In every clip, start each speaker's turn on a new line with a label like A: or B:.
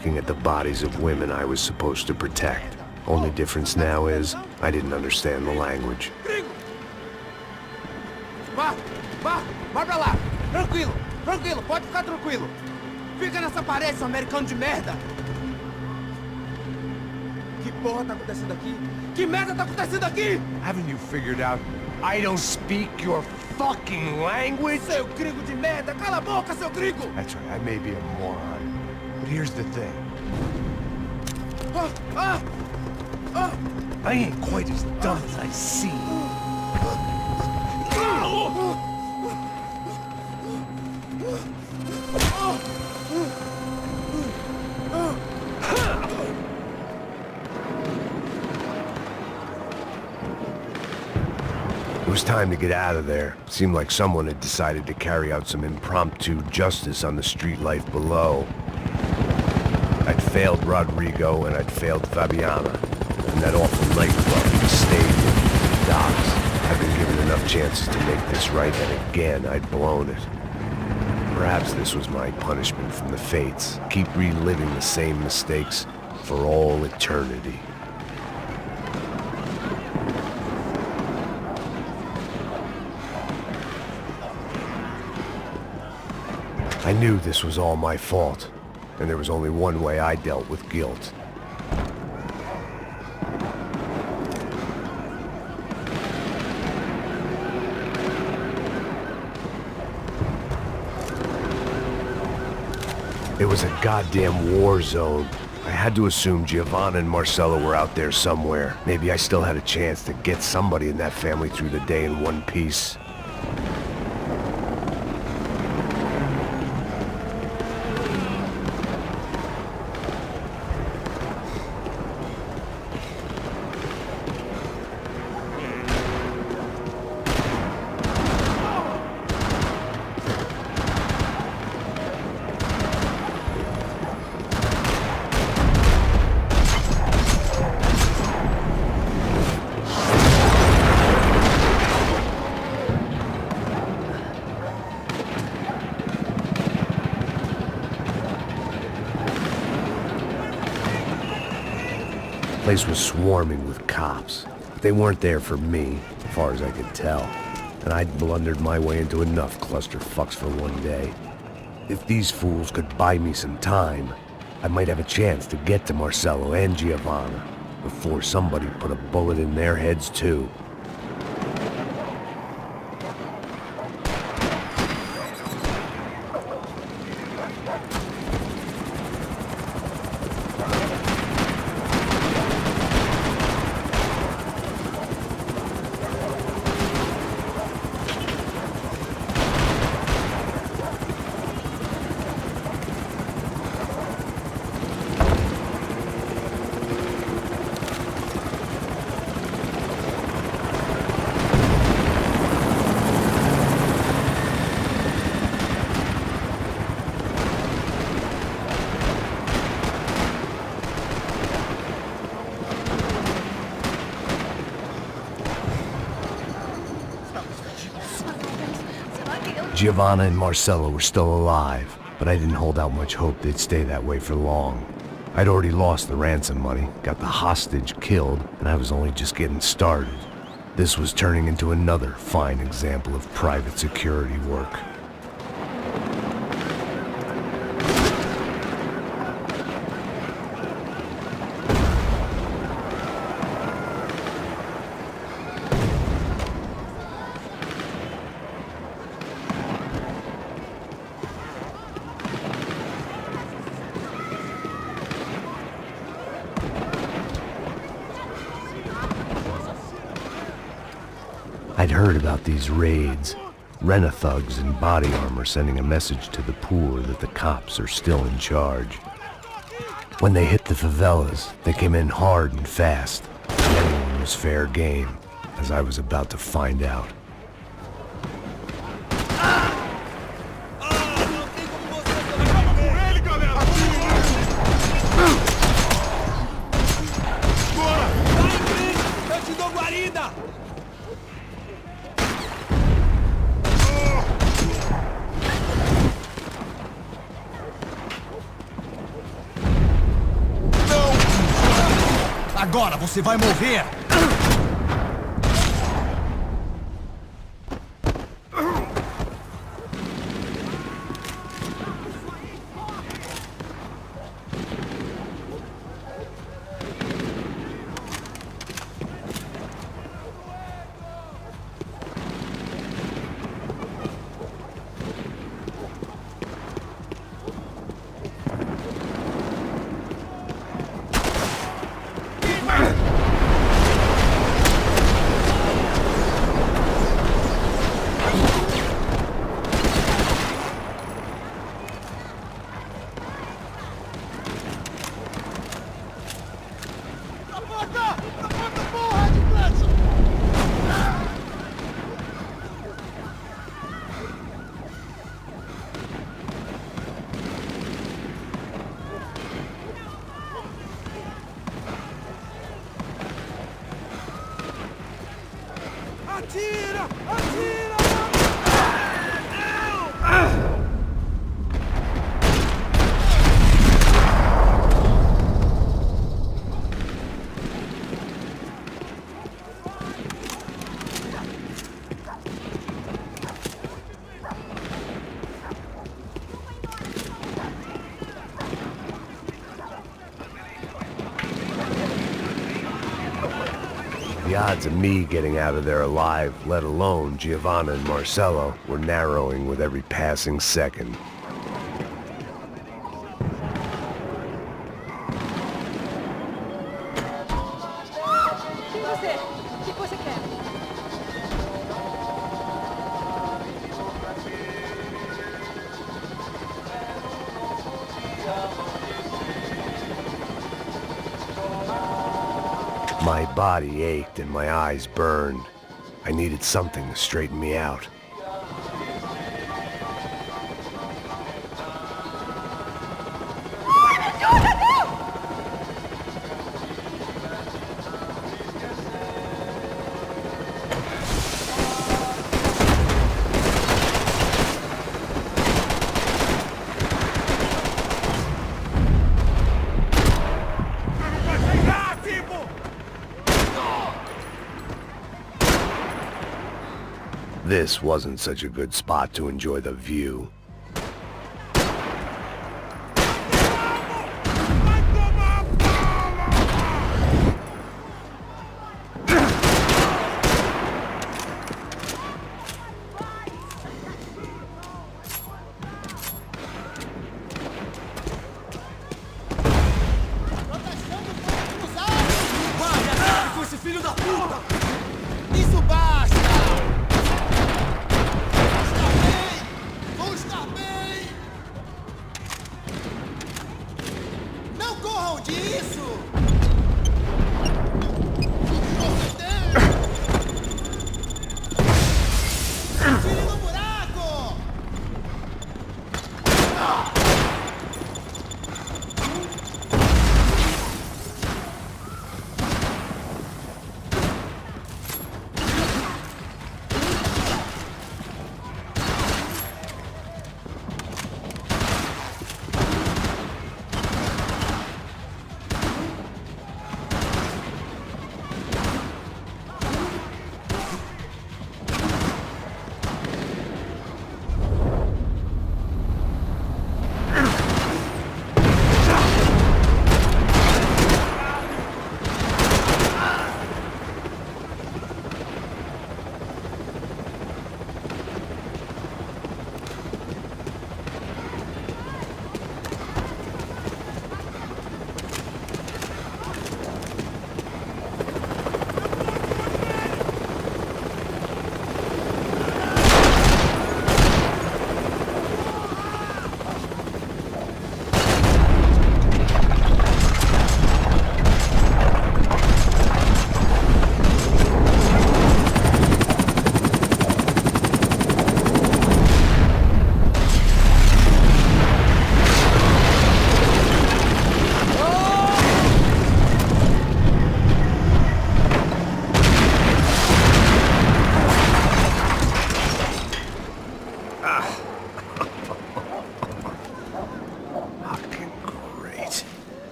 A: looking at the bodies of women I was supposed to protect. Only difference now is, I didn't understand the language.
B: Vai pra lá! Tranquilo, tranquilo, pode ficar tranquilo! Fica nessa parede, seu americano de merda! Que porra tá acontecendo aqui? Que merda tá acontecendo aqui?
C: Haven't you figured out I don't speak your fucking language?
B: Seu gringo de merda! Cala a boca, seu gringo!
C: That's right, I may be a moron, but here's the thing. I ain't quite as dumb as I seem.
A: It was time to get out of there. Seemed like someone had decided to carry out some impromptu justice on the street life below. I'd failed Rodrigo and I'd failed Fabiana. And that awful nightclub, the stadium, the docks. I'd been given enough chances to make this right, and again I'd blown it. Perhaps this was my punishment from the fates. Keep reliving the same mistakes for all eternity. I knew this was all my fault, and there was only one way I dealt with guilt. It was a goddamn war zone. I had to assume Giovanna and Marcella were out there somewhere. Maybe I still had a chance to get somebody in that family through the day in one piece. The place was swarming with cops. They weren't there for me, as far as I could tell. And I'd blundered my way into enough clusterfucks for one day. If these fools could buy me some time, I might have a chance to get to Marcello and Giovanna before somebody put a bullet in their heads too. Giovanna and Marcella were still alive, but I didn't hold out much hope they'd stay that way for long. I'd already lost the ransom money, got the hostage killed, and I was only just getting started. This was turning into another fine example of private security work. I'd heard about these raids. Rent-a-thugs in body armor sending a message to the poor that the cops are still in charge. When they hit the favelas, they came in hard and fast. And everyone was fair game, as I was about to find out.
D: agora, você vai morrer!
B: Atira! Atira!
A: The odds of me getting out of there alive, let alone Giovanna and Marcello, were narrowing with every passing second.
E: Quem você? O que você quer?
A: My body ached and my eyes burned. I needed something to straighten me out. This wasn't such a good spot to enjoy the view.
D: Filho da puta!
B: Isso basta!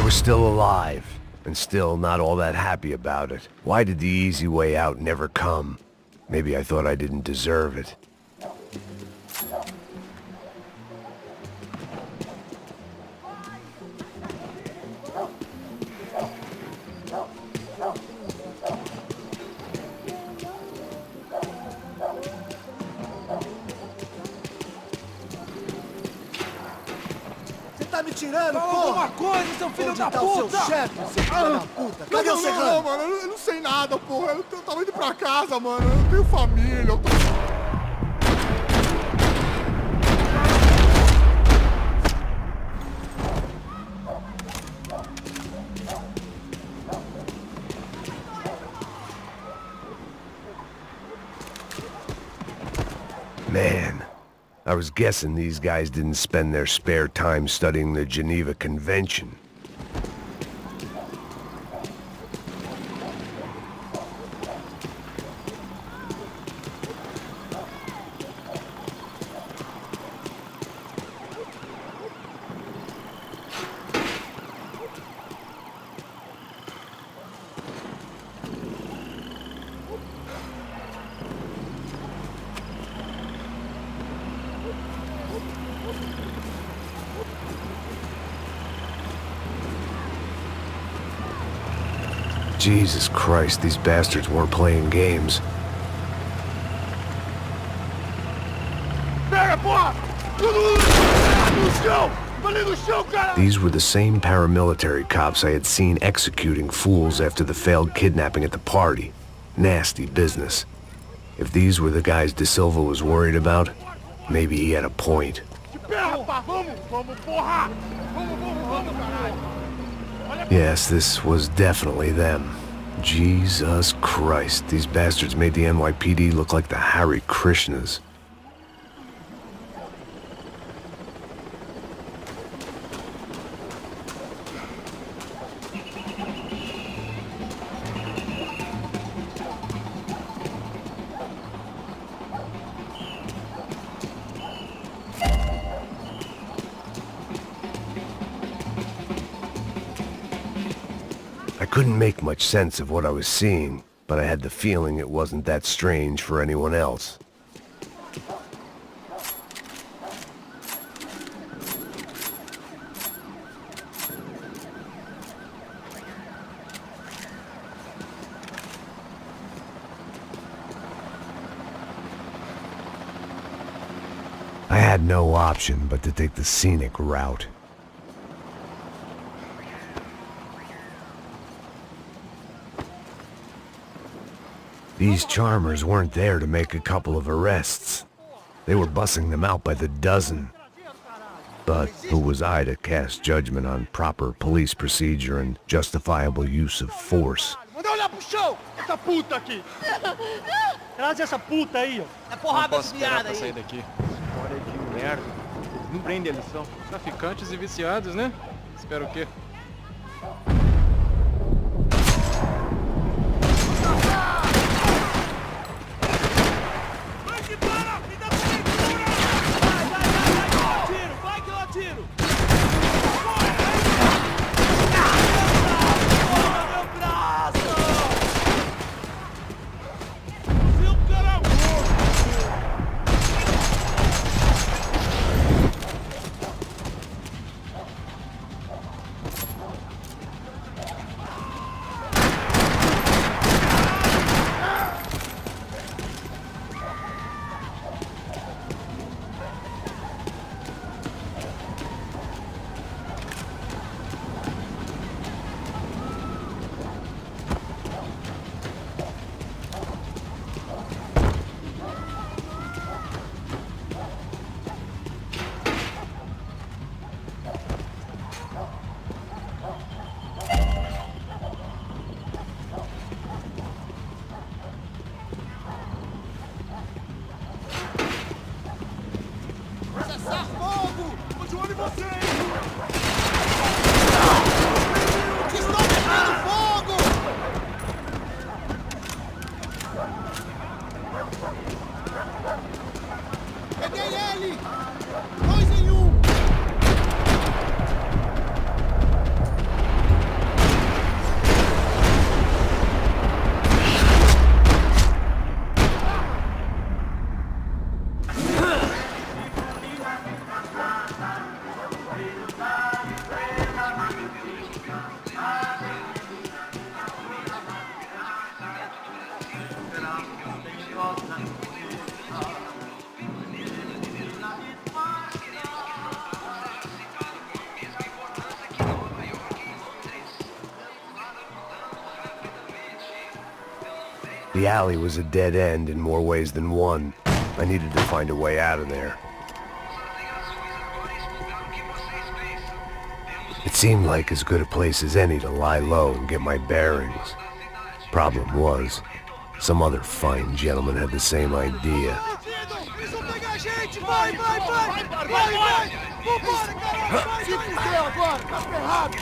A: were still alive, and still not all that happy about it. Why did the easy way out never come? Maybe I thought I didn't deserve it.
D: Tá me tirando,
B: Fala
D: porra!
B: alguma coisa, seu filho
D: Onde
B: da
D: tá o seu
B: puta!
D: chefe, seu filho da puta? Cadê o
F: Não,
D: Serrano?
F: mano, eu não sei nada, porra. Eu tava indo pra casa, mano. Eu tenho família, eu tô...
A: Man, I was guessing these guys didn't spend their spare time studying the Geneva Convention. Jesus Christ, these bastards weren't playing games.
F: Pega, porra! No chão! Falei no chão, cara!
A: These were the same paramilitary cops I had seen executing fools after the failed kidnapping at the party. Nasty business. If these were the guys De Silva was worried about, maybe he had a point.
F: Pera, rapaz! Vamos, porra! Vamos, caralho!
A: Yes, this was definitely them. Jesus Christ, these bastards made the NYPD look like the Hare Krishnas. I couldn't make much sense of what I was seeing, but I had the feeling it wasn't that strange for anyone else. I had no option but to take the scenic route. These charmers weren't there to make a couple of arrests. They were bussing them out by the dozen. But who was I to cast judgment on proper police procedure and justifiable use of force?
F: Manda olhar pro chão! Essa puta aqui!
G: Traz essa puta aí, ó.
B: É porrada
H: Não posso
B: de
H: esperar
B: viada
H: pra sair
B: aí.
H: daqui.
G: Olha que merda. Eles não prendem a lição.
H: Traficantes e viciados, né? Espero o quê?
B: Vai que para! Me dá cobertura! Vai que eu atiro! Vai que eu atiro! Porra, meu braço! Fuzil, caramba! Cessar fogo! Tô de olho em você, hein? Estou pegando fogo! Peguei ele! 2 em 1!
A: The alley was a dead end in more ways than one. I needed to find a way out of there. It seemed like as good a place as any to lie low and get my bearings. Problem was, some other fine gentleman had the same idea.
B: Eles vão pegar a gente! Vai! Vambora, caralho!
F: Se fudeu agora, tá ferrado.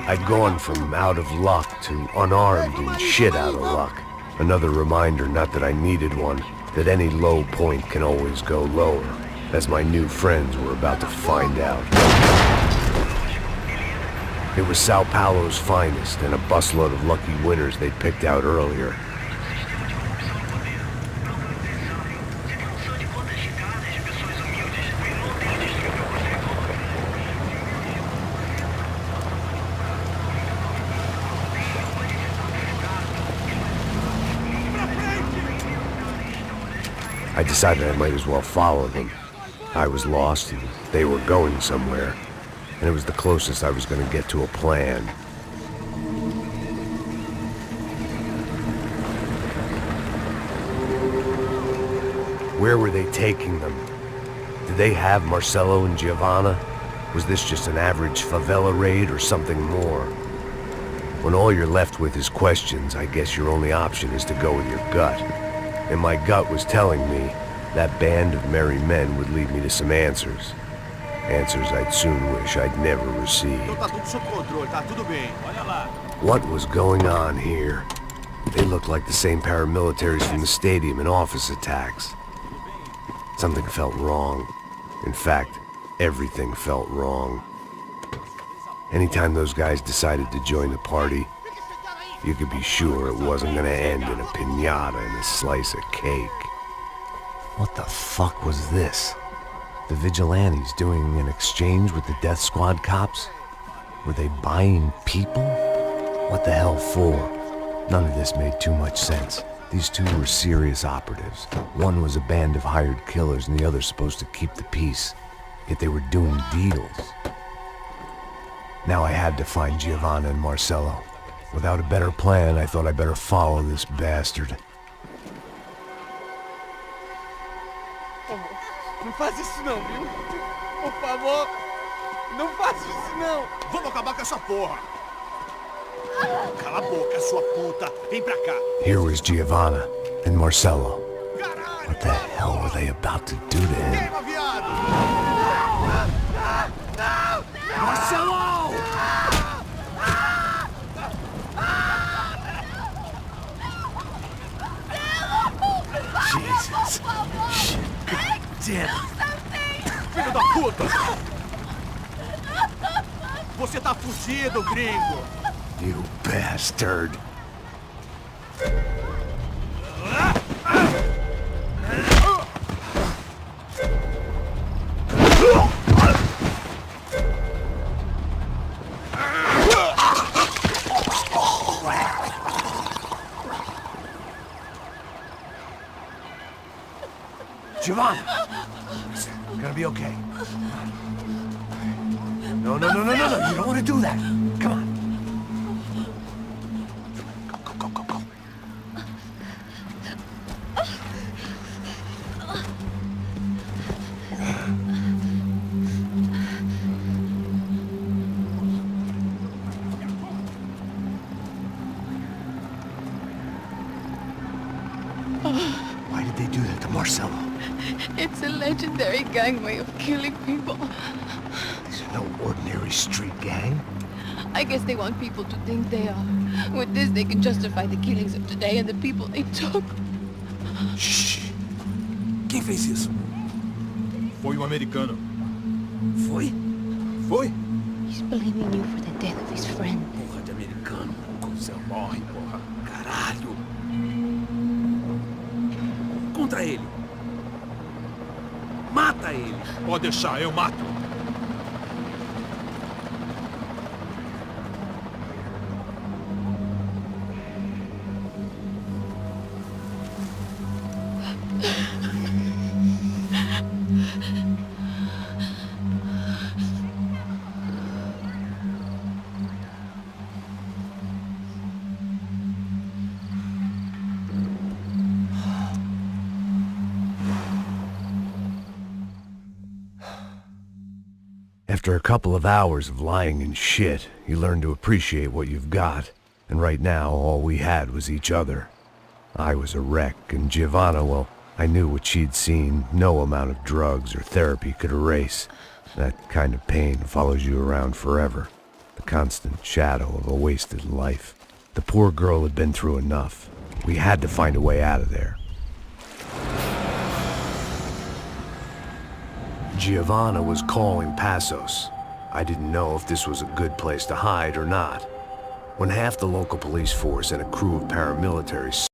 A: I'd gone from out of luck to unarmed and shit out of luck. Another reminder, not that I needed one, that any low point can always go lower, as my new friends were about to find out. It was Sao Paulo's finest and a busload of lucky winners they'd picked out earlier. I decided I might as well follow them. I was lost and they were going somewhere, and it was the closest I was going to get to a plan. Where were they taking them? Did they have Marcelo and Giovanna? Was this just an average favela raid or something more? When all you're left with is questions, I guess your only option is to go with your gut. And my gut was telling me that band of merry men would lead me to some answers. Answers I'd soon wish I'd never received.
B: Então tá tudo sob controle, tá tudo bem. Olha lá.
A: What was going on here? They looked like the same paramilitaries from the stadium in office attacks. Something felt wrong. In fact, everything felt wrong. Anytime those guys decided to join the party, you could be sure it wasn't gonna end in a piñata and a slice of cake. What the fuck was this? The vigilantes doing an exchange with the death squad cops? Were they buying people? What the hell for? None of this made too much sense. These two were serious operatives. One was a band of hired killers and the other supposed to keep the peace. Yet they were doing deals. Now I had to find Giovanna and Marcelo. Without a better plan, I thought I better follow this bastard.
B: Não faz isso não, viu? Por favor, não faz isso não. Vamos acabar com essa porra. Cala a boca, sua puta. Vem pra cá.
A: Here was Giovanna and Marcelo. What the hell were they about to do to him?
B: Queima, viado. Não!
A: Marcelo! Jesus. Shit. Damn.
B: Filho da puta! Você tá fugido, gringo!
A: You bastard. Giovanna! It's gonna be okay. No. You don't want to do that. Come on. Go. Why did they do that to Marcelo?
E: It's a legendary gang way of killing people.
A: These are no ordinary street gang.
E: I guess they want people to think they are. With this, they can justify the killings of today and the people they took.
F: Shh. Quem fez isso?
I: Foi um americano.
F: Foi? Foi?
E: He's blaming you for the death of his friend.
F: Porra de americano. Coisa morre, porra. Caralho. Contra ele. Mata ele.
I: Pode deixar, eu mato.
A: After a couple of hours of lying in shit, you learn to appreciate what you've got. And right now, all we had was each other. I was a wreck, and Giovanna, well, I knew what she'd seen no amount of drugs or therapy could erase. That kind of pain follows you around forever. The constant shadow of a wasted life. The poor girl had been through enough. We had to find a way out of there. Giovanna was calling Passos. I didn't know if this was a good place to hide or not. When half the local police force and a crew of paramilitaries